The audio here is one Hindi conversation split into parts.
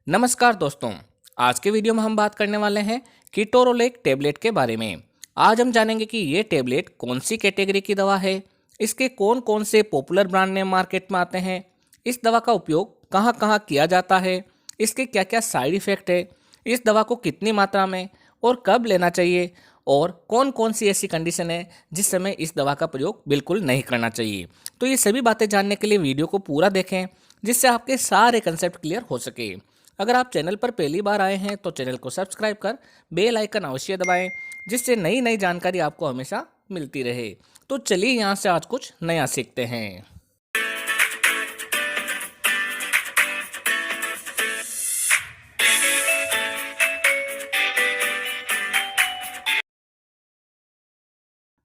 नमस्कार दोस्तों। आज के वीडियो में हम बात करने वाले हैं कीटोरोलेक टेबलेट के बारे में। आज हम जानेंगे कि ये टेबलेट कौन सी कैटेगरी की दवा है, इसके कौन कौन से पॉपुलर ब्रांड नेम मार्केट में आते हैं, इस दवा का उपयोग कहाँ कहाँ किया जाता है, इसके क्या क्या साइड इफ़ेक्ट है, इस दवा को कितनी मात्रा में और कब लेना चाहिए, और कौन कौन सी ऐसी कंडीशन है जिस समय इस दवा का प्रयोग बिल्कुल नहीं करना चाहिए। तो ये सभी बातें जानने के लिए वीडियो को पूरा देखें, जिससे आपके सारे कंसेप्ट क्लियर हो सके। अगर आप चैनल पर पहली बार आए हैं तो चैनल को सब्सक्राइब कर बेल आइकन अवश्य दबाएं, जिससे नई नई जानकारी आपको हमेशा मिलती रहे। तो चलिए यहाँ से आज कुछ नया सीखते हैं।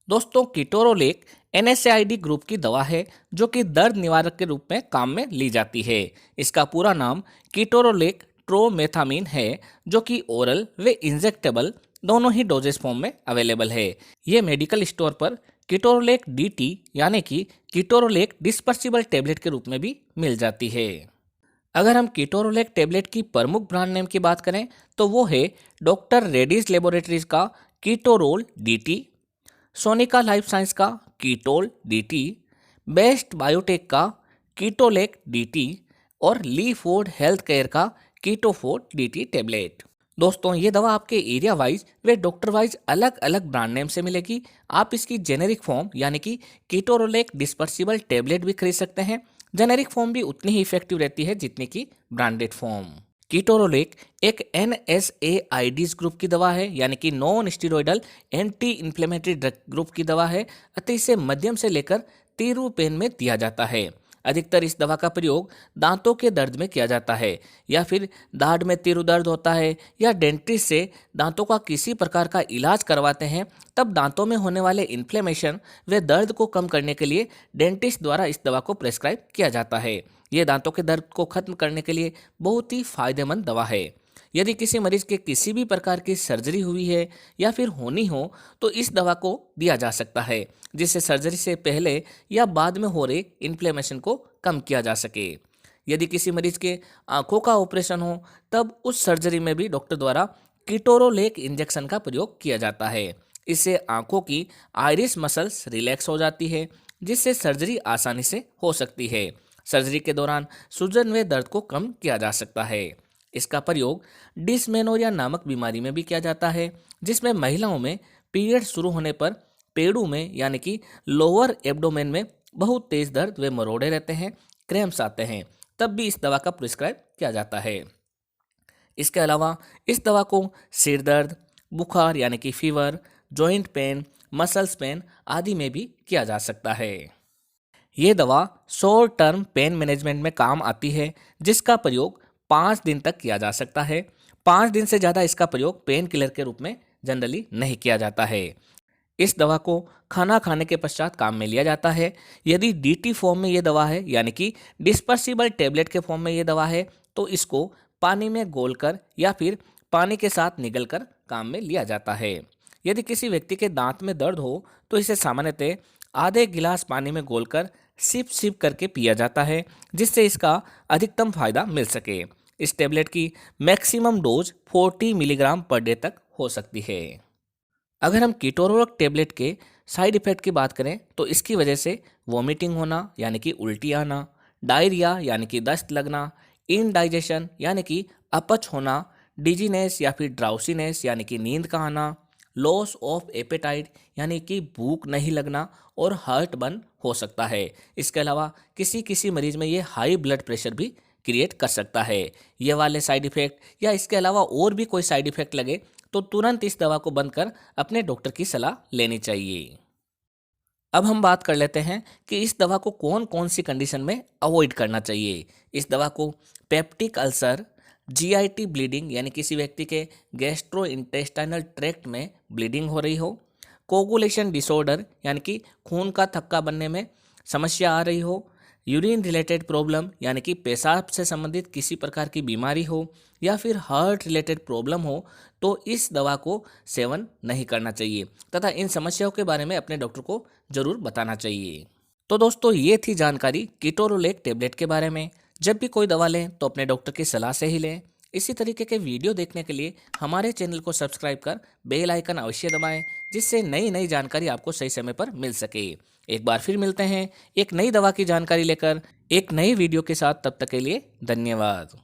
दोस्तों, कीटोरोलेक NSAID ग्रुप की दवा है जो कि दर्द निवारक के रूप में काम में ली जाती है। इसका पूरा नाम कीटोरोलेक ट्रोमेथामिन है, जो कि ओरल व इंजेक्टेबल दोनों ही डोजेस फॉर्म में अवेलेबल है। ये मेडिकल स्टोर पर कीटोरोलेक DT यानी कि कीटोरोलेक डिस्पर्सिबल टेबलेट के रूप में भी मिल जाती है। अगर हम कीटोरोलेक टेबलेट की प्रमुख ब्रांड नेम की बात करें तो वो है डॉक्टर रेडीज लेबोरेटरीज का Ketorol DT, Sonika life science का कीटोल DT, बेस्ट बायोटेक का कीटोलेक DT और ली फूड हेल्थ केयर का कीटोफोर्ट DT टेबलेट। दोस्तों, ये दवा आपके एरिया वाइज व डॉक्टर वाइज अलग अलग ब्रांड नेम से मिलेगी। आप इसकी जेनेरिक फॉर्म यानी कि कीटोरोलेक डिस्पर्सिबल टेबलेट भी खरीद सकते हैं। जेनेरिक फॉर्म भी उतनी ही इफेक्टिव रहती है जितनी की ब्रांडेड फॉर्म। कीटोरोलेक एक NSAIDs ग्रुप की दवा है, यानी कि non steroidal anti inflammatory drug group की दवा है। अतः इसे मध्यम से लेकर तीव्र पेन में दिया जाता है। अधिकतर इस दवा का प्रयोग दांतों के दर्द में किया जाता है, या फिर दाढ़ में तीव्र दर्द होता है या डेंटिस्ट से दांतों का किसी प्रकार का इलाज करवाते हैं, तब दांतों में होने वाले इन्फ्लेमेशन व दर्द को कम करने के लिए डेंटिस्ट द्वारा इस दवा को प्रेस्क्राइब किया जाता है। ये दांतों के दर्द को खत्म करने के लिए बहुत ही फायदेमंद दवा है। यदि किसी मरीज के किसी भी प्रकार की सर्जरी हुई है या फिर होनी हो तो इस दवा को दिया जा सकता है, जिससे सर्जरी से पहले या बाद में हो रहे इन्फ्लेमेशन को कम किया जा सके। यदि किसी मरीज के आंखों का ऑपरेशन हो तब उस सर्जरी में भी डॉक्टर द्वारा कीटोरोलेक इंजेक्शन का प्रयोग किया जाता है। इससे आंखों की आइरिस मसल्स रिलैक्स हो जाती है, जिससे सर्जरी आसानी से हो सकती है। सर्जरी के दौरान सूजन व दर्द को कम किया जा सकता है। इसका प्रयोग डिसमेनोरिया नामक बीमारी में भी किया जाता है, जिसमें महिलाओं में पीरियड शुरू होने पर पेड़ों में यानी कि लोअर एब्डोमेन में बहुत तेज दर्द व मरोड़े रहते हैं, क्रैम्प्स आते हैं, तब भी इस दवा का प्रिस्क्राइब किया जाता है। इसके अलावा इस दवा को सिर दर्द, बुखार यानी कि fever, joint pain, muscles pain आदि में भी किया जा सकता है। ये दवा शॉर्ट टर्म पेन मैनेजमेंट में काम आती है, जिसका प्रयोग 5 दिन तक किया जा सकता है। 5 दिन से ज़्यादा इसका प्रयोग पेन किलर के रूप में जनरली नहीं किया जाता है। इस दवा को खाना खाने के पश्चात काम में लिया जाता है। यदि DT फॉर्म में ये दवा है यानी कि डिस्पर्सिबल टेबलेट के फॉर्म में ये दवा है तो इसको पानी में घोलकर या फिर पानी के साथ निगलकर काम में लिया जाता है। यदि किसी व्यक्ति के दांत में दर्द हो तो इसे सामान्यतः आधे गिलास पानी में घोलकर सिप सिप करके पिया जाता है, जिससे इसका अधिकतम फायदा मिल सके। इस टेबलेट की maximum dose 40 milligram per day तक हो सकती है। अगर हम कीटोरोलेक टेबलेट के साइड इफेक्ट की बात करें तो इसकी वजह से वॉमिटिंग होना यानी कि उल्टी आना, डायरिया यानी कि दस्त लगना, इनडाइजेशन यानी कि अपच होना, डिजीनेस या फिर ड्राउसीनेस यानी कि नींद का आना, लॉस ऑफ एपेटाइट यानी कि भूख नहीं लगना और हार्ट बर्न हो सकता है। इसके अलावा किसी किसी मरीज में ये हाई ब्लड प्रेशर भी क्रिएट कर सकता है। ये वाले साइड इफेक्ट या इसके अलावा और भी कोई साइड इफेक्ट लगे तो तुरंत इस दवा को बंद कर अपने डॉक्टर की सलाह लेनी चाहिए। अब हम बात कर लेते हैं कि इस दवा को कौन कौन सी कंडीशन में अवॉइड करना चाहिए। इस दवा को पेप्टिक अल्सर, GIT ब्लीडिंग यानी किसी व्यक्ति के गैस्ट्रो इंटेस्टाइनल ट्रैक्ट में ब्लीडिंग हो रही हो, कोगुलेशन डिसऑर्डर यानी कि खून का थक्का बनने में समस्या आ रही हो, यूरिन रिलेटेड प्रॉब्लम यानी कि पेशाब से संबंधित किसी प्रकार की बीमारी हो, या फिर हार्ट रिलेटेड प्रॉब्लम हो तो इस दवा को सेवन नहीं करना चाहिए तथा इन समस्याओं के बारे में अपने डॉक्टर को जरूर बताना चाहिए। तो दोस्तों, ये थी जानकारी कीटोरोलेक टेबलेट के बारे में। जब भी कोई दवा लें तो अपने डॉक्टर की सलाह से ही लें। इसी तरीके के वीडियो देखने के लिए हमारे चैनल को सब्सक्राइब कर बेल आइकन अवश्य दबाएं, जिससे नई नई जानकारी आपको सही समय पर मिल सके। एक बार फिर मिलते हैं एक नई दवा की जानकारी लेकर एक नई वीडियो के साथ। तब तक के लिए धन्यवाद।